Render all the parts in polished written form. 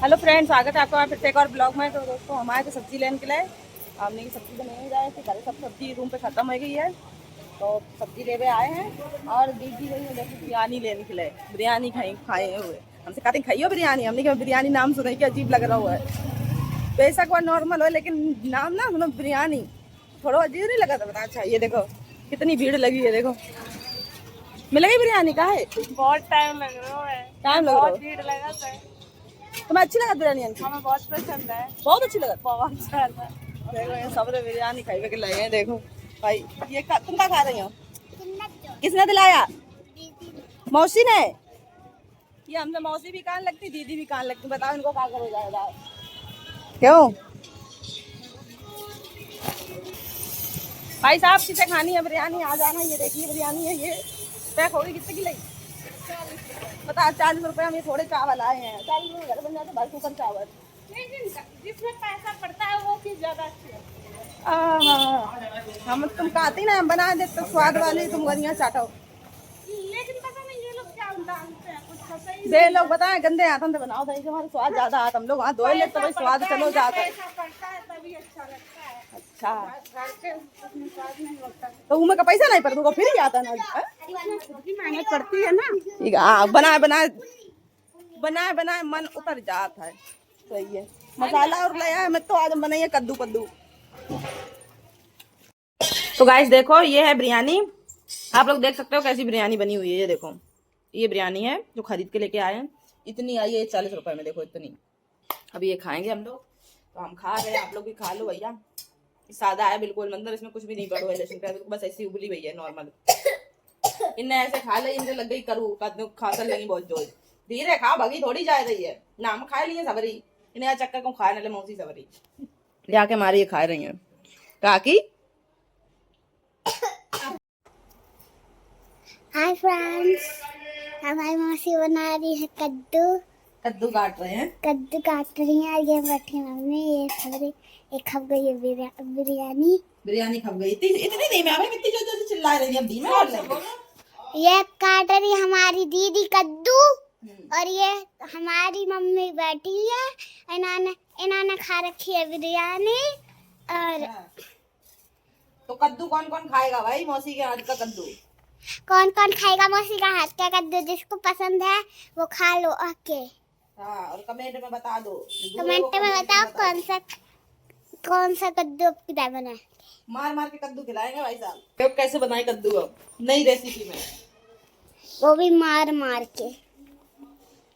Hello friends, स्वागत है आपका फिर से एक और ब्लॉग में। तो दोस्तों, हम आए थे सब्जी लेने के लिए। हमने की सब्जी तो नहीं जाए थी, कल सब सब्जी रूम पे ख़त्म हो गई है, तो सब्जी लेवे आए हैं। और दीदी गई है देखो बिरयानी लेने के लिए। बिरयानी खाए हुए हमसे कहते खाइयो बिरयानी। हमने कहा बिरयानी नाम सुने कि अजीब लग रहा हुआ है। बेशक वह नॉर्मल हो, लेकिन नाम ना सुनो बिरयानी थोड़ा अजीब नहीं लगा था। बता अच्छा, ये देखो कितनी भीड़ लगी है। देखो मिलेगी बिरयानी का है, बहुत टाइम लग रहा है। टाइम लग रहा बहुत है। भीड़ लगा था। तुम्हें अच्छी लगा बिरयानी? आंटी हमें बहुत पसंद है। बहुत अच्छी लगा। बहुत ज्यादा। देखो ये सब बिरयानी खाई के लाए हैं। देखो भाई, ये तुम क्या खा रही हो? किसने दिलाया? मौसी ने। ये हमसे मौसी भी कान लगती, दीदी भी कान लगती। बताओ इनको क्या करो जाएगा। क्यों भाई साहब, किसे खानी है बिरयानी? आ जाना। ये देखिए बिरयानी है, ये पैक होगी। कितने की लगी? बता 40 रुपए। हम ये थोड़े चावल आए हैं, 40 रुपए घर बन जाते भर कुकर चावल। जिसमें पैसा पड़ता है वो चीज ज्यादा अच्छी है। हम तुम कहती ना, हम बना देते तो स्वाद वाली, तुम गरियां चाटो। लेकिन पता नहीं ये लोग क्या डालते हैं, कुछ पता ही दे लोग बताए गंदे हाथों से बनाओ दही, हमारे स्वाद ज्यादा आता। हम लोग हाथ धोए लेते तो भाई स्वाद चलो जाता है। पैसा पड़ता है तभी अच्छा लगता है। अच्छा, घर के उसमें स्वाद नहीं होता। तो उनमें का पैसा नहीं पड़ता, फिर ही आता ना। खुद की मेहनत पड़ती है ना। ठीक है, हाँ, बनाए बनाए बनाए बनाए मन उतर जाता है। सही है। मसाला और लाया है मैं तो। आज हम बनाइए कद्दू कद्दू। तो गाइस देखो, ये है बिरयानी। आप लोग देख सकते हो कैसी बिरयानी बनी हुई है। ये देखो, ये बिरयानी है जो खरीद के लेके आए हैं। इतनी आई है 40 रुपए में। देखो इतनी। अभी ये खाएंगे हम लोग। तो हम खा रहे हैं, आप लोग भी खा लो भैया। सादा है बिल्कुल, मतलब इसमें कुछ भी नहीं पड़ा हुआ है लहसुन प्याज, बस ऐसी उबली हुई है नॉर्मल। इनने ऐसे खा ली, इनसे लग गई करू खाकर लगी बहुत जोर। धीरे खा, भगी थोड़ी जा रही है ना। हम खाए लिए सबरी, इन्हें चक्कर को खाए ना मौसी सबरी जाके मारी ये खा रही है काकी। हाय फ्रेंड्स, हमारी मौसी बना रही है कद्दू। कद्दू काट रहे हैं। कद्दू काट रही है। ये बैठी मम्मी, ये खबरी, ये खब गई है बिरयानी। बिरयानी खप गई। इतनी धीमे हमें कितनी जोर जोर से चिल्ला रही है। धीमे और लगे। ये काट रही है हमारी दीदी कद्दू, और ये हमारी मम्मी बैठी है। इन्होंने इन्होंने खा रखी है बिरयानी। और तो कद्दू कौन कौन खाएगा भाई? मौसी के हाथ का कद्दू कौन कौन खाएगा मौसी का हाथ का कद्दू? जिसको पसंद है वो खा लो आके। हाँ, और कमेंट में बता दो। कमेंट में बताओ कौन सा कद्दू आपकी दाई बना है। मार मार के कद्दू खिलाएंगे भाई साहब। तो कैसे बनाए कद्दू? अब नई रेसिपी में, वो भी मार मार के।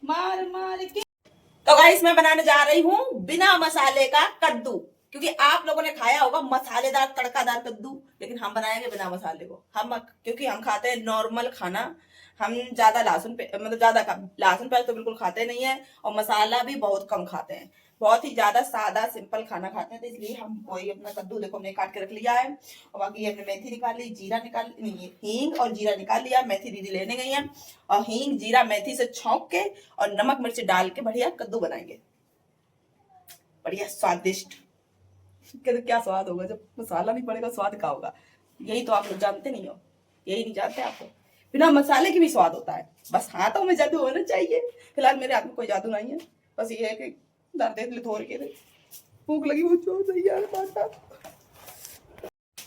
मार मार के। तो गाइस, मैं बनाने जा रही हूँ बिना मसाले का कद्दू। क्योंकि आप लोगों ने खाया होगा मसालेदार तड़कादार कद्दू, लेकिन हम बनाएंगे बिना मसाले को। हम क्योंकि हम खाते हैं नॉर्मल खाना। हम ज्यादा लहसुन पे मतलब ज्यादा कम लहसुन प्याज तो बिल्कुल खाते नहीं है, और मसाला भी बहुत कम खाते हैं। बहुत ही ज्यादा सादा सिंपल खाना खाते हैं, तो इसलिए हम वही अपना कद्दू देखो हमने काट के रख लिया है। और बाकी हमने मेथी निकाल ली, जीरा निकाल नहीं, हींग और जीरा निकाल लिया। मेथी दीदी लेने गई है, और हींग जीरा मेथी से छौंक के और नमक मिर्च डाल के बढ़िया कद्दू बनाएंगे। बढ़िया स्वादिष्ट। क्या स्वाद होगा जब मसाला नहीं पड़ेगा? स्वाद क्या होगा? यही तो आप लोग जानते नहीं हो। यही नहीं जानते आपको, बिना मसाले की भी स्वाद होता है। बस हाथों में जादू होना चाहिए। फिलहाल मेरे हाथ में कोई जादू नहीं है। बस ये है कि दर्द थोड़ के भूख लगी वो जोर से यार बाटा।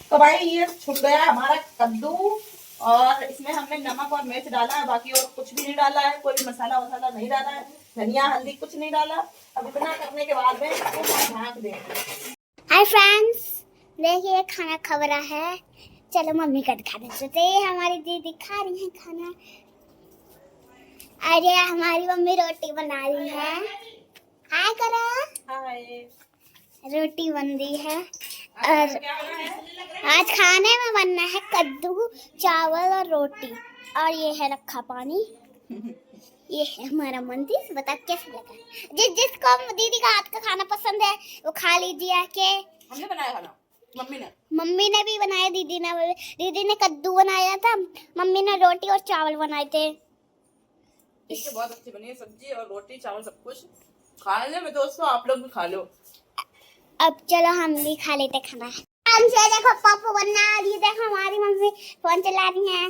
तो भाई ये छुप गया हमारा कद्दू, और इसमें हमने नमक और मिर्च डाला है। बाकी और कुछ भी नहीं डाला है, कोई भी मसाला वसाला नहीं डाला है, धनिया हल्दी कुछ नहीं डाला। अब इतना करने के बाद में इसको ढक देंगे। हाय फ्रेंड्स, देखिए खाना खा रहा है। चलो मम्मी का दिखा देते। हमारी दीदी खा रही है खाना। अरे हमारी मम्मी रोटी बना रही है। हाय करो। हाय। रोटी बन रही है, और आज खाने में बनना है कद्दू चावल और रोटी। और ये है रखा पानी। ये है हमारा मंदिर। बता कैसे लगा? जिसको दीदी का हाथ का खाना पसंद है वो खा लीजिए आके। हमने बनाया खाना, मम्मी ने भी बनाया। दीदी ने कद्दू बनाया था, मम्मी ने रोटी और चावल बनाए थे। इससे बहुत अच्छी बनी है सब्जी और रोटी चावल सब कुछ। खाने में दोस्तों आप लोग भी खा लो। अब चलो हम भी खा लेते खाना। हमसे देखो पापा बनना रही। देखो हमारी मम्मी फोन चला रही है,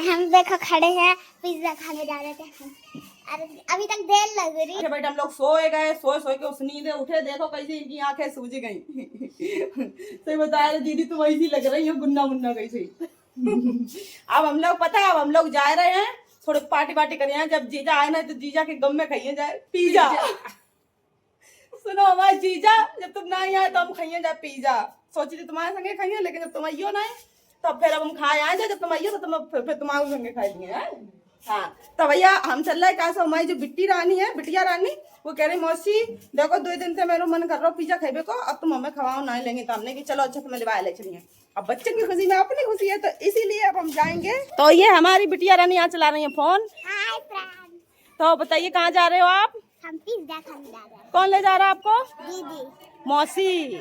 हम देखो खड़े हैं पिज्जा खाने जा रहे थे। अरे अभी तक देर लग रही। अच्छा बेटा हम लोग सोए गए, सोए के उस नींद उठे, देखो कैसे इनकी आंखें सूज गई। सही बताया रे दीदी, तुम ऐसी लग रही हो गुन्ना मुन्ना कैसे। अब हम लोग पता है, अब हम लोग जा रहे हैं थोड़े पार्टी करें हैं। जब जीजा आए ना तो जीजा के गम में खाइए जाए पिज्जा। सुनो हमारे जीजा, जब तुम ना आए तो हम खाइए जाए पिज्जा। सोची थी तुम्हारे संगे खाइए, लेकिन जब तुम आइयो ना तो फिर अब हम खाए आए जाए। जब तुम आइयो तो तुम फिर तुम्हारे संगे खाएंगे। हाँ तो भैया हम चल रहे कैसे, हमारी जो बिटिया रानी वो कह रही मौसी देखो 2 दिन से मेरा मन कर रहा है पिज्जा खाइबे को, अब तुम हमें खवाओ ना लेंगे। तो हमने कि चलो अच्छा तुम्हें लिवा ले चलिए। अब बच्चे की खुशी में अपनी खुशी है, तो इसीलिए अब हम जाएंगे। तो ये हमारी बिटिया रानी यहाँ चला रही है फोन। हाय फ्रेंड, तो बताइए कहाँ जा रहे हो आप? हम पिज्जा खाने जा रहे हैं। कौन ले जा रहा है आपको? दीदी। मौसी।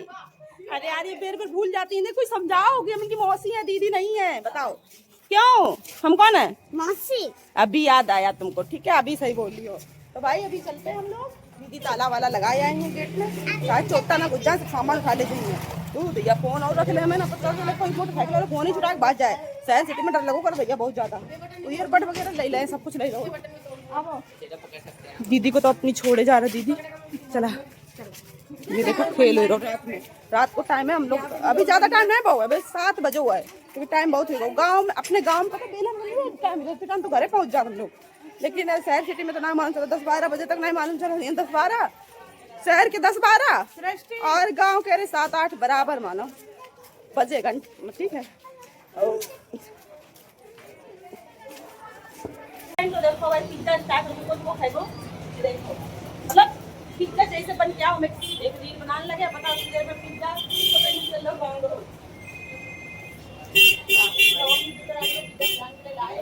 अरे यार ये बेर भूल जाती है, कोई समझाओगे हम इनकी मौसी है दीदी नहीं है, बताओ क्यों? हम कौन है? मौसी। अभी याद आया तुमको, ठीक है अभी सही बोली हो। तो भाई अभी चलते हैं हम लोग। दीदी ताला वाला लगाए आए हैं गेट में, शायद चोटा ना गुज्जा से सामान खा ले जाइए। तू भैया फोन और रख ले, हमें ना पता चले कोई मोटरसाइकिल वाला फोन ही छुड़ा के भाग जाए। शहर सिटी में डर लगो कर भैया बहुत ज्यादा। तो ईयरबड वगैरह ले लें, सब कुछ ले लो। अब दीदी को तो अपनी छोड़े जा रहा दीदी। चला ये देखो खेल हो रहा है, रात को टाइम है। हम लोग अभी ज्यादा टाइम है बहु, अभी 7 बजे हुआ है, क्योंकि टाइम बहुत हो गया। गाँव में अपने गाँव में पता बेला टाइम तो घरे पहुंच जाओ हम लोग, लेकिन शहर सिटी में तो ना मालूम चला। 10-12 बजे तक नहीं मालूम चला। 10-12 शहर के 10-12 और गांव के 7-8 बराबर मानो बजे घंटे, ठीक है। तो देखो भाई पिज्जा स्टार्ट हो तो खाइबो, देखो मतलब पिज्जा जैसे बन गया। हमें एक रील बनाने लगे, पता उसी देर में पिज्जा तो कहीं चल लो गाँव को।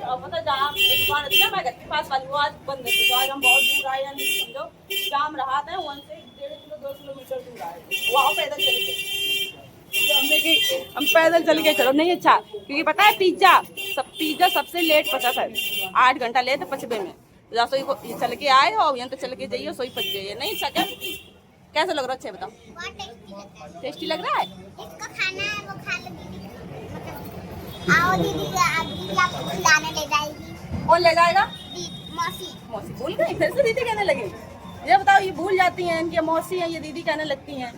और पता जहाँ दुकान थी ना मैं घर के पास वाली, वो आज बंद है। तो आज हम बहुत दूर आए, यानी समझो जाम रहा था, वहाँ से 1.5 किलोमीटर दूर आए, वहाँ पैदल चल के। तो हमने कि हम पैदल चल के चलो नहीं अच्छा, क्योंकि पता है पिज्जा सबसे लेट पचा था, 8 घंटा लेट पचबे में। या सोई चल के आए और यहाँ तो चल के जाइए, सोई पच गई नहीं अच्छा। कैसा लग रहा है? अच्छा बताओ। बहुत टेस्टी लग रहा है। इसको खाना है वो खा लो दीदी। आओ दीदी आपको खिलाने ले जाएगी। कौन ले जाएगा? मौसी। मौसी भूल गई, फिर से दीदी कहने लगी। ये बताओ, ये भूल जाती हैं इनकी मौसी हैं, ये दीदी कहने लगती हैं।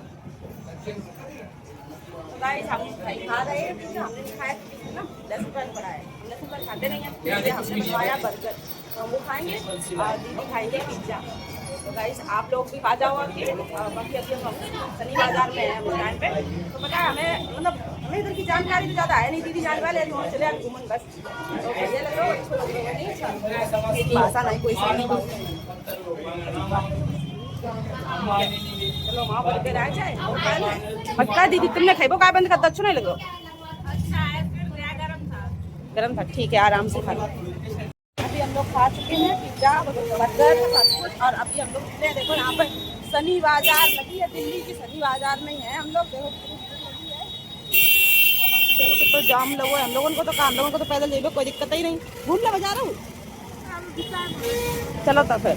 तो गाइस हम खा रहे हैं, हमने खाया ना 10 रुपये बड़ा है, हम 10 रुपये खाते नहीं हैं। हमने बनवाया बर्गर, हम वो खाएंगे और दीदी खाएंगे पिज्जा। तो गाइस आप लोग भी खा जाओ। बाकी अभी हम शनि बाजार में हैं दुकान पे। तो पता है हमें मतलब हमें इधर की जानकारी तो ज़्यादा है नहीं, दीदी जाने वाले हैं तो वहाँ चले घूमन बस। तो भैया लग रहा हो नहीं भाषा नहीं कोई चलो वहाँ बर्गर आ जाए। पक्का दीदी तुमने खाइबो का बंद कर, अच्छा नहीं लगो? गरम था, ठीक है आराम से खा लो। अभी हम लोग खा चुके हैं पिज्जा बर्गर सब कुछ, और अभी हम लोग निकले। देखो यहाँ पर शनि बाजार लगी है, दिल्ली की शनि बाजार में है हम लोग। देखो देखो कितना जाम लगा है। हम लोगों को तो काम, लोगों को तो पैदल जाइए, कोई दिक्कत ही नहीं। घूम ले बजा रहा हूँ, चलो तो फिर।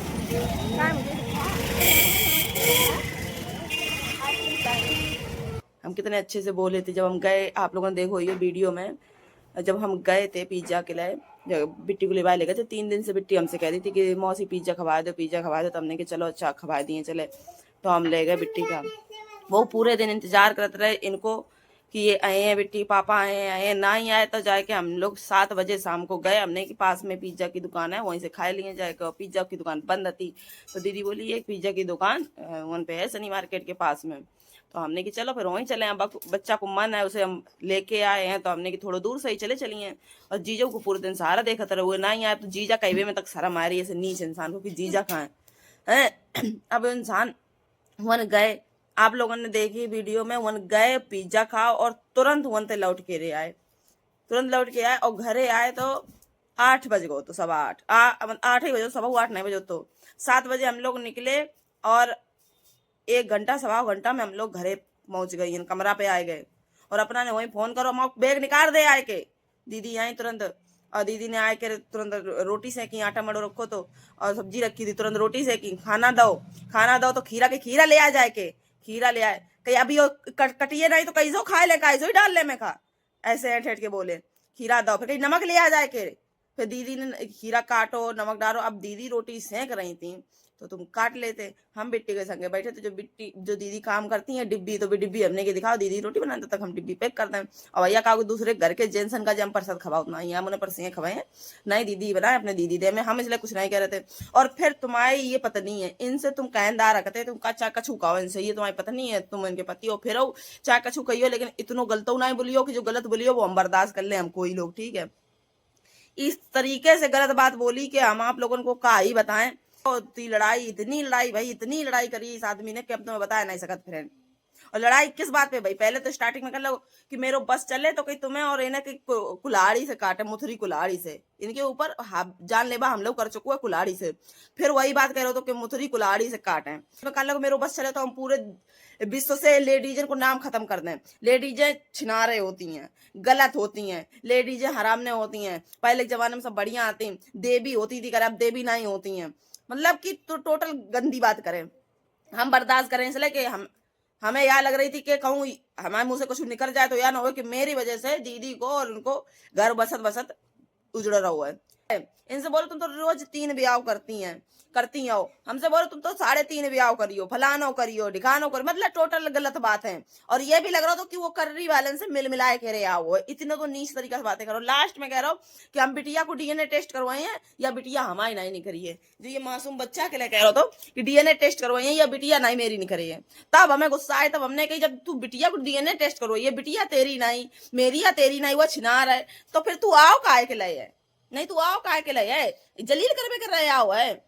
हम कितने अच्छे से बोले थे जब हम गए, आप लोगों ने देखो ये वीडियो में। जब हम गए थे पिज्जा के लिए, बिट्टी को लिवाए ले गए थे। 3 दिन से बिट्टी हमसे कह रही थी कि मौसी पिज्जा खवा दो, पिज्जा खवा दो। तो हमने कि चलो अच्छा खवा दिए चले। तो हम ले गए बिट्टी का। वो पूरे दिन इंतजार करते रहे इनको कि ये आए हैं बिट्टी, पापा आए हैं ना ही आए। तो जाके हम लोग 7 बजे शाम को गए। हमने कि पास में पिज्जा की दुकान है, वहीं से खाए लिए जाएगा। पिज्जा की दुकान बंद थी, तो दीदी बोली एक पिज्जा की दुकान वहाँ पे है शनि मार्केट के पास में। तो हमने कि चलो फिर वहीं चले। अब बच्चा को मन है, उसे हम लेके आए हैं, तो हमने कि थोड़ा दूर से ही चलिए। और जीजा को पूरे दिन सहारा देखते रहे, ना ही आए। तो जीजा कईवे में तक शर्म आ रही है ऐसे नीच इंसान को कि जीजा कहाँ है। अब इंसान वन गए, आप लोगों ने देखी वीडियो में, वन गए पिज्जा खाओ और तुरंत वन से लौट के रे आए, तुरंत लौट के आए। और घरे आए तो 8 बज गो, तो 8:15 8 ही बजे, 8:15 नहीं बजे। तो 7 बजे हम लोग निकले और 1 घंटा 1.25 घंटा में हम लोग घरे पहुंच गए, कमरा पे आ गए। और अपना ने वहीं फोन करो, हम बैग निकाल दे आए के। दीदी आई तुरंत, और दीदी ने आए के तुरंत रोटी सेकी, आटा मड़ो रखो तो, और सब्जी रखी थी, तुरंत रोटी सेकी। खाना दो तो खीरा ले आ जाए के, खीरा ले आए। कहीं अभी कटिए नहीं तो कैसो खाए ले, कैसो ही डाल ले में खा, ऐसे ऐठ के बोले खीरा दो। फिर कहीं नमक ले आ जाए के, फिर दीदी ने खीरा काटो, नमक डालो। अब दीदी रोटी सेंक रही थी तो तुम काट लेते। हम बिट्टी के संगे बैठे थे, जो दीदी काम करती है डिब्बी, तो डिब्बी हमने के दिखाओ, दीदी रोटी बनाते तक हम डिब्बी पैक करते हैं। और भैया कहा दूसरे घर के जेंसन का जम प्रसाद खवाओ ना, यहाँ उन्हें पर सेंक खवाए नहीं, दीदी बनाए अपने दीदी दे में, हम इसलिए कुछ नहीं कह रहे थे। और फिर तुम्हारी ये पत्नी है, इनसे तुम कहनदार रखते, तुम चाहे कछू खाओ इनसे, ये तुम्हारी पत्नी है, तुम इनके पति हो, फिर चाहे कछू कहियो, लेकिन इतनो गलत नहीं बोलियो कि जो गलत बोलियो वो हम बर्दाश्त कर ले, हम कोई लोग, ठीक है। इस तरीके से गलत बात बोली कि हम आप लोगों को का ही बताएं। लड़ाई, इतनी लड़ाई भाई, इतनी लड़ाई करी इस आदमी ने कि अब तुम्हें बताया नहीं सकत फ्रेंड। और लड़ाई किस बात पे भाई, पहले तो स्टार्टिंग में कर लो कि मेरे बस चले तो कहीं तुम्हें और इन्हें कि कुल्हाड़ी से काटे, मुथरी कुल्हाड़ी से, इनके ऊपर जान लेबा हम लोग कर चुके हैं कुल्हाड़ी से। फिर वही बात कह रहे हो तो कि मुथरी कुल्हाड़ी से काटे। तो कल लोग मेरे बस चले तो हम पूरे विश्व से लेडीजन को नाम खत्म कर दें। लेडीजें छिनारे होती हैं, गलत होती हैं, लेडीजें हरामने होती हैं। पहले के जमाने में सब बढ़िया आती, देवी होती थी, कर अब देवी नहीं होती हैं। मतलब कि तो टोटल गंदी बात करें, हम बर्दाश्त करें इसलिए कि हमें यह लग रही थी कि कहूँ हमारे मुंह से कुछ निकल जाए तो यह ना हो कि मेरी वजह से दीदी को और उनको घर बसत बसत उजड़ रहा हुआ है। इनसे बोलो तुम तो रोज 3 ब्याह करती हो, हमसे बोलो तुम तो 3.5 ब्याह करियो, फलानो करियो, ढिकानो करियो, मतलब टोटल गलत बात है। और ये भी लग रहा था कि वो कर्री वाले से मिल मिलाए कह रहे आओ, इतने तो नीच तरीके से बातें करो। लास्ट में कह रहा हूँ कि हम बिटिया को डीएनए टेस्ट करवाए हैं या बिटिया हमारी नहीं करी है। जो ये मासूम बच्चा के लिए कह रहा था कि डीएनए टेस्ट करवाए हैं या बिटिया नहीं मेरी नहीं करी है, तब हमें गुस्सा आया। तब हमने कही जब तू बिटिया को डीएनए टेस्ट करवाई है, बिटिया तेरी नहीं मेरी या तेरी नहीं, वो छिनार है, तो फिर तू आओ काहे के लिए है, नहीं तू आओ काहे के लिए है, जलील करवे कर रहे आओ है।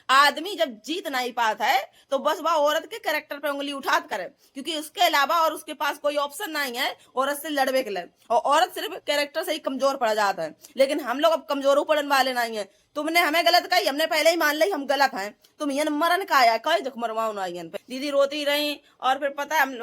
आदमी जब जीत नहीं पाता है तो बस वह औरत के कैरेक्टर पे उंगली उठात करे, क्योंकि उसके अलावा और उसके पास कोई ऑप्शन नहीं है औरत से लड़वे के लिए। और औरत सिर्फ कैरेक्टर से ही कमजोर पड़ जाता है, लेकिन हम लोग अब कमजोर पड़ने वाले नहीं है। तुमने हमें गलत कही, हमने पहले ही मान ली हम गलत हैं, तुम ये मरन का आया कई दुख मरवाओ ना। दीदी रोती रही और फिर पता है हम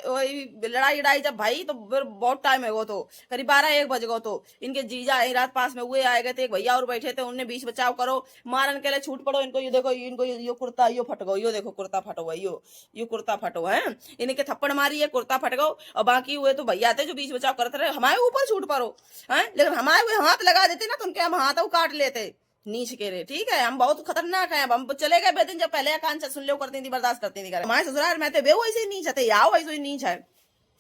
वही लड़ाई जब भाई तो फिर बहुत टाइम है, वो तो करीब 12-1 बज गो। तो इनके जीजा रात पास में हुए आए गए थे, एक भैया और बैठे थे, उनने बीच बचाव करो, मारन के लिए छूट पड़ो इनको। ये देखो इनको यो कुर्ता यो फट गो, यो देखो कुर्ता फटो हुआ, यो कुर्ता फटो है, इनके थप्पड़ मारी है कुर्ता फट गो। और बाकी हुए तो भैया थे जो बीच बचाव करते रहे, हमारे ऊपर छूट पड़ो है, लेकिन हमारे हाथ लगा देते ना तो उनके हम हाथ काट लेते नीच के रे, ठीक है। हम बहुत खतरनाक हैं। अब हम चले गए बेदिन, जब पहले कान से सुन लो करती थी, बर्दाश्त करती थी। हमारे ससुराल में थे वे वैसे नीच है, आओ वैसे ही नीच है,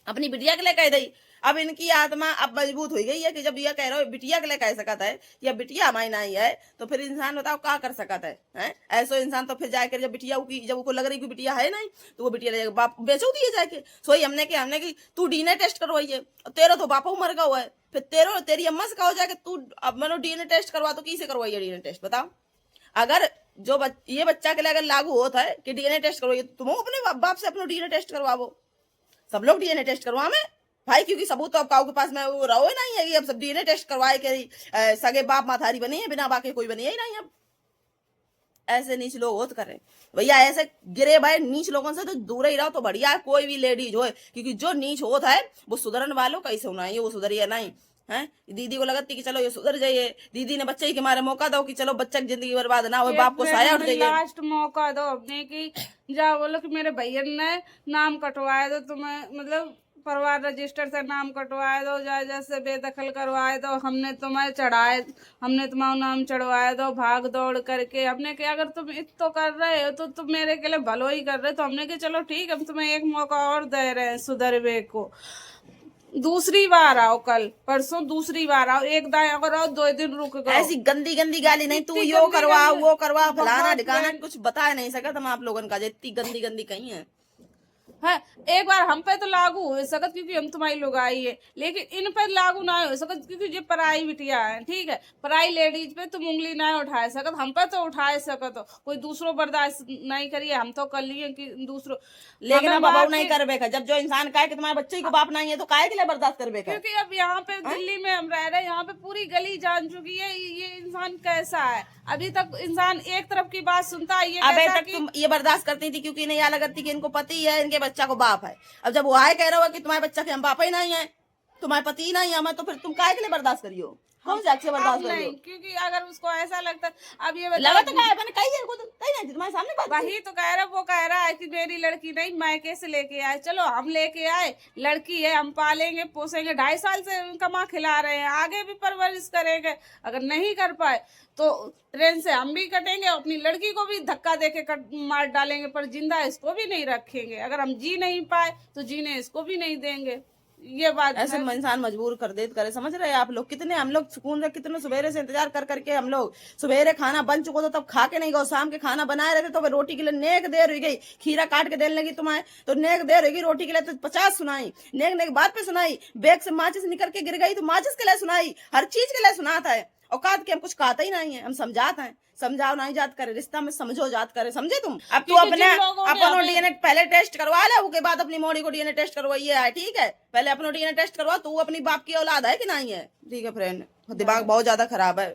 अपनी बिटिया के लिए कह दी। अब इनकी आत्मा अब मजबूत हो गई है कि जब यह कह रहे हो बिटिया के लिए कह सकता है या बिटिया हमारी नहीं है, तो फिर इंसान बताओ क्या कर सकता है। ऐसा इंसान तो फिर जाकर जब बिटिया की जब उनको लग रही कि बिटिया है नहीं तो वो बिटिया बाप बेचो दिए जाके। सोई हमने कि तू डीएनए टेस्ट करवाइए, तेरा तो बापा मर गया हुआ है, फिर तेरी अम्मा से कहा जाए कि तू अब मैंने डीएनए टेस्ट करवा, तो किसे करवाइए डीएनए टेस्ट बताओ। अगर जो ये बच्चा के लिए अगर लागू होता है कि डीएनए टेस्ट करवाइए, तुम अपने बाप से अपना डीएनए टेस्ट करवाओ, सब लोग डीएनए टेस्ट करवा में भाई, क्योंकि सबूत तो अब काऊ के पास में वो रहो नहीं है कि अब सब डीएनए टेस्ट करवाए के सगे बाप माथारी बनी है, बिना बाकी कोई बनी ही नहीं। अब ऐसे नीच लोग होत करें भैया, ऐसे गिरे भाई नीच लोगों से तो दूर ही रहो तो बढ़िया है। कोई भी लेडीज हो, क्योंकि जो नीच होता है वो सुधरन वालों कैसे होना है, वो सुधरिए नहीं है। दीदी को लगती कि चलो ये सुधर जाइए, दीदी ने बच्चे के मारे मौका दो कि चलो बच्चा की जिंदगी बर्बाद ना हो, बाप को साया उठ जाइए। लास्ट मौका दो अपने की, जाओ बोलो कि मेरे भैया ने नाम कटवाए दो, तुम्हें मतलब परिवार रजिस्टर से नाम कटवाए दो, जायदाद से बेदखल करवाए दो, हमने तुम्हें तुम्हारा नाम चढ़वाए दो भाग दौड़ करके। हमने क्या अगर तुम इतो कर रहे हो तो तुम मेरे के लिए भलो ही कर रहे हो, तो हमने कि चलो ठीक, हम तुम्हें एक मौका और दे रहे हैं सुधरवे को। दूसरी बार आओ, कल परसों दूसरी बार आओ, एक दाएं अगर आओ 2 दिन रुक गए। ऐसी गंदी गंदी गाली नहीं, तू यो करवा वो करवा फलाना ढिकाना, कुछ बता नहीं सका तुम आप लोगों का, इतनी गंदी गंदी कहीं है। है एक बार हम पे तो लागू हो सकत क्योंकि हम तुम्हारी लोग आई है, लेकिन इन पर लागू ना हो सकत क्योंकि ये पराई बिटिया है, ठीक है। पराई लेडीज पे तुम उंगली ना उठाए सकत, हम पे तो उठाए सकत हो, कोई दूसरों बर्दाश्त नहीं करिए, हम तो कर लिए कि दूसरों। लेकिन अब बाबू नहीं करबे का, जब जो इंसान कहे कि तुम्हारे बच्चे को बाप नहीं है तो काहे के लिए बर्दाश्त करबे का, क्योंकि अब यहाँ पे दिल्ली में हम रह रहे हैं, यहाँ पे पूरी गली जान चुकी है ये इंसान कैसा है। अभी तक इंसान एक तरफ की बात सुनता है, ये अबे तक तुम ये बर्दाश्त करती थी क्योंकि नहीं अलग थी कि इनको पति है, इनके बच्चा को बाप है। अब जब वो आए कह रहा हो कि तुम्हारे बच्चा के हम बाप ही नहीं है, तुम्हारे पति ही नहीं है, तो फिर तुम काहे के लिए बर्दाश्त करियो। कौन सा अक्षय बर्दाश्त कर रही नहीं, हो? क्योंकि अगर उसको ऐसा लगता, अब ये लगा बता, तो क्या है, मैंने कही है, कही नहीं थी तुम्हारे सामने बात की। वही तो कह रहा, वो कह रहा है कि मेरी लड़की नहीं मायके से लेके आए। चलो हम लेके आए, लड़की है, हम पालेंगे पोसेंगे, 2.5 साल से कमा खिला रहे हैं, आगे भी परवरिश करेंगे। अगर नहीं कर पाए तो ट्रेन से हम भी कटेंगे, अपनी लड़की को भी धक्का देके मार डालेंगे, पर जिंदा इसको भी नहीं रखेंगे। अगर हम जी नहीं पाए तो जीने इसको भी नहीं देंगे। ये बात ऐसे इंसान मजबूर कर दे करे, समझ रहे हैं आप लोग? कितने हम लोग सुकून से, कितने सवेरे से इंतजार कर करके हम लोग, सवेरे खाना बन चुका तो तब खा के नहीं गए, शाम के खाना बनाए रहते तो रोटी के लिए नेक देर हो गई, खीरा काट के देने लगी तुम्हें तो नेक देर हो गई, रोटी के लिए तो 50 सुनाई, नेक नेक बात पे सुनाई, बैग से माचिस निकल के गिर गई तो माचिस के लिए सुनाई, हर चीज के लिए सुनाता है। औकात के हम कुछ कहता ही नहीं है, हम समझाते हैं, समझाओ नहीं जात करे, रिश्ता में समझो जात करे, समझे तुम? अब तू अपने अपनो डीएनए पहले टेस्ट करवा ले, उसके बाद अपनी मोड़ी को डीएनए टेस्ट करवाइए है, ठीक है? पहले अपनो डीएनए टेस्ट करवा, तू अपनी बाप की औलाद है कि नहीं है? ठीक है फ्रेंड, दिमाग बहुत ज्यादा खराब है।